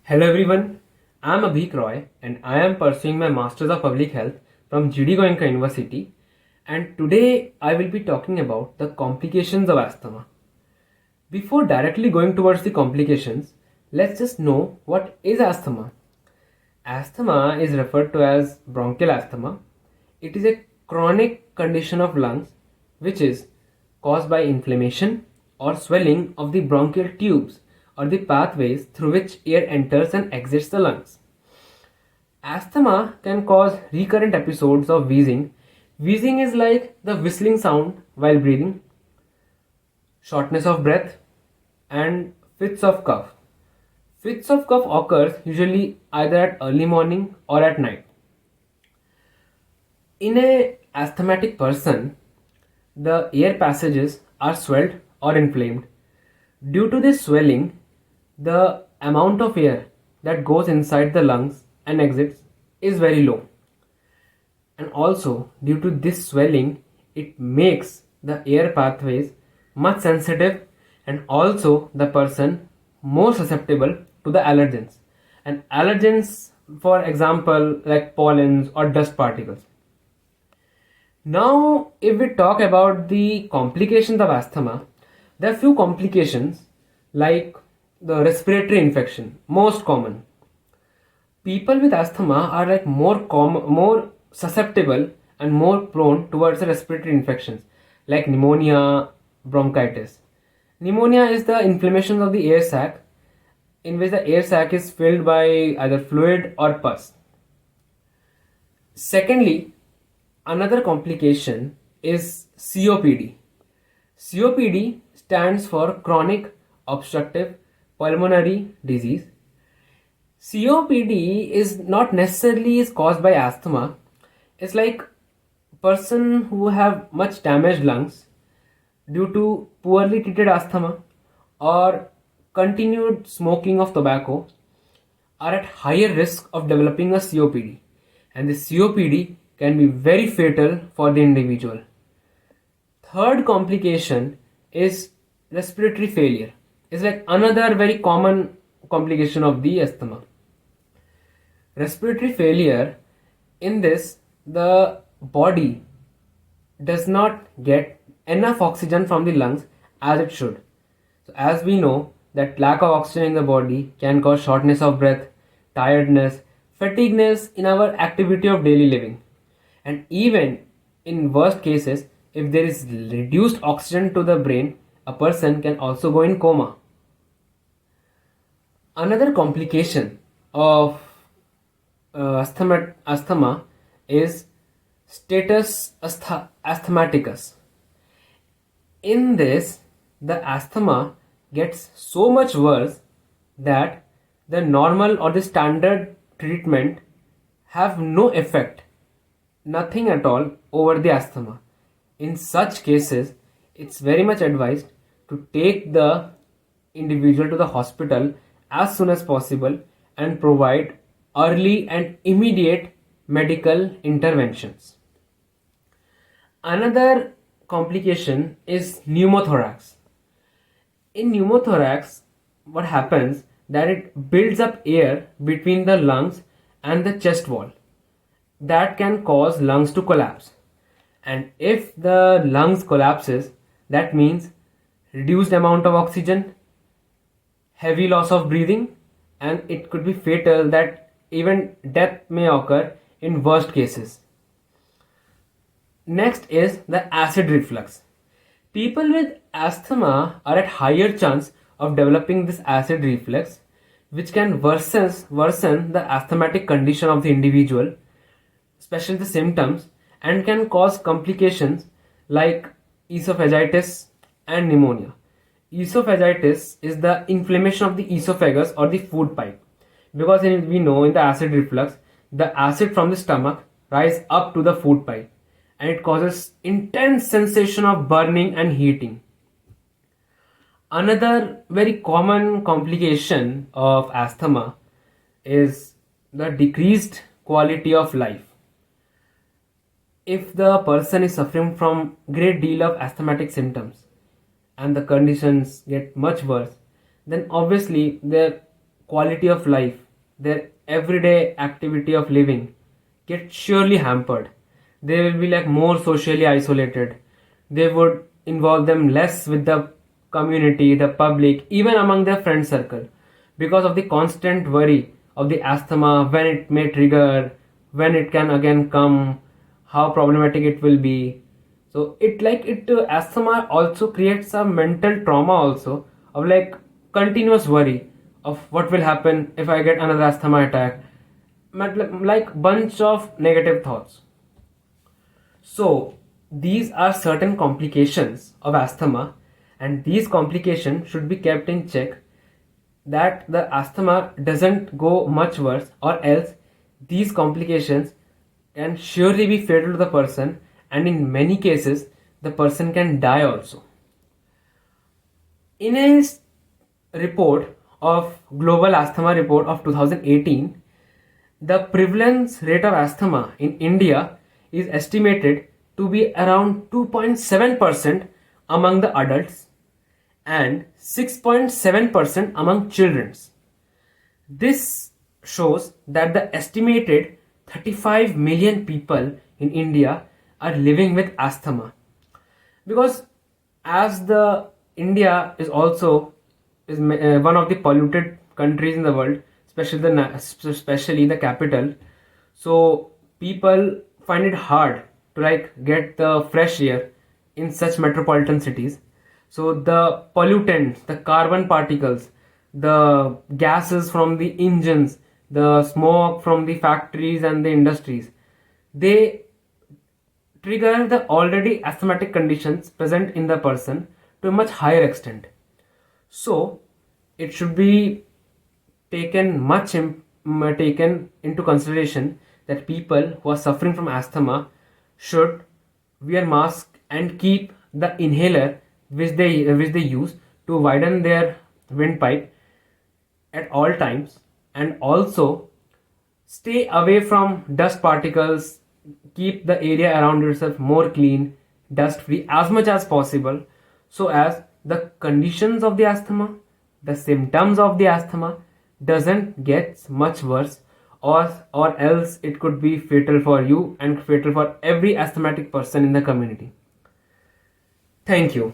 Hello everyone, I am Abhik Roy and I am pursuing my Masters of Public Health from GD Goenka University, and today I will be talking about the complications of asthma. Before directly going towards the complications, let's just know what is asthma. Asthma is referred to as bronchial asthma. It is a chronic condition of lungs which is caused by inflammation or swelling of the bronchial tubes or the pathways through which air enters and exits the lungs. Asthma can cause recurrent episodes of wheezing. Wheezing is like the whistling sound while breathing, shortness of breath, and fits of cough. Fits of cough occurs usually either at early morning or at night. In a asthmatic person, the air passages are swelled or inflamed. Due to this swelling, the amount of air that goes inside the lungs and exits is very low. And also, due to this swelling, it makes the air pathways much sensitive and also the person more susceptible to the allergens. And allergens, for example, like pollens or dust particles. Now, if we talk about the complications of asthma, there are few complications like the respiratory infection, most common. People with asthma are like more susceptible and more prone towards the respiratory infections like pneumonia, bronchitis. Pneumonia is the inflammation of the air sac in which the air sac is filled by either fluid or pus. Secondly, another complication is COPD. COPD stands for chronic obstructive pulmonary disease. COPD is not necessarily is caused by asthma. It's like person who have much damaged lungs due to poorly treated asthma or continued smoking of tobacco are at higher risk of developing a COPD, and the COPD can be very fatal for the individual. Third complication is respiratory failure. It's like another very common complication of the asthma. Respiratory failure, in this, the body does not get enough oxygen from the lungs as it should. So as we know that lack of oxygen in the body can cause shortness of breath, tiredness, fatigueness in our activity of daily living. And even in worst cases, if there is reduced oxygen to the brain, a person can also go in coma. Another complication of asthma is status asthmaticus. In this, the asthma gets so much worse that the normal or the standard treatment have no effect, nothing at all over the asthma. In such cases, it's very much advised to take the individual to the hospital as soon as possible and provide early and immediate medical interventions. Another complication is pneumothorax. In pneumothorax, what happens that it builds up air between the lungs and the chest wall. That can cause lungs to collapse. And if the lungs collapses, that means reduced amount of oxygen, heavy loss of breathing, and it could be fatal that even death may occur in worst cases. Next is the acid reflux. People with asthma are at higher chance of developing this acid reflux, which can worsen the asthmatic condition of the individual, especially the symptoms, and can cause complications like esophagitis and pneumonia. Esophagitis is the inflammation of the esophagus or the food pipe, because we know in the acid reflux, the acid from the stomach rise up to the food pipe and it causes intense sensation of burning and heating. Another very common complication of asthma is the decreased quality of life. If the person is suffering from great deal of asthmatic symptoms and the conditions get much worse, then obviously their quality of life, their everyday activity of living get surely hampered. They will be like more socially isolated. They would involve them less with the community, the public, even among their friend circle, because of the constant worry of the asthma, when it may trigger, when it can again come, how problematic it will be. So asthma also creates a mental trauma also, of like continuous worry of what will happen if I get another asthma attack, like bunch of negative thoughts. So these are certain complications of asthma, and these complications should be kept in check, that the asthma doesn't go much worse, or else these complications can surely be fatal to the person, and in many cases the person can die also. In a report of Global Asthma Report of 2018, the prevalence rate of asthma in India is estimated to be around 2.7% among the adults and 6.7% among children. This shows that the estimated 35 million people in India are living with asthma. Because as the India is also one of the polluted countries in the world, especially the capital, so people find it hard to like get the fresh air in such metropolitan cities. So the pollutants, the carbon particles, the gases from the engines, the smoke from the factories and the industries, they trigger the already asthmatic conditions present in the person to a much higher extent. So it should be taken into consideration that people who are suffering from asthma should wear mask and keep the inhaler which they use to widen their windpipe at all times, and also stay away from dust particles. Keep the area around yourself more clean, dust free as much as possible, so as the conditions of the asthma, the symptoms of the asthma doesn't get much worse, or else it could be fatal for you and fatal for every asthmatic person in the community. Thank you.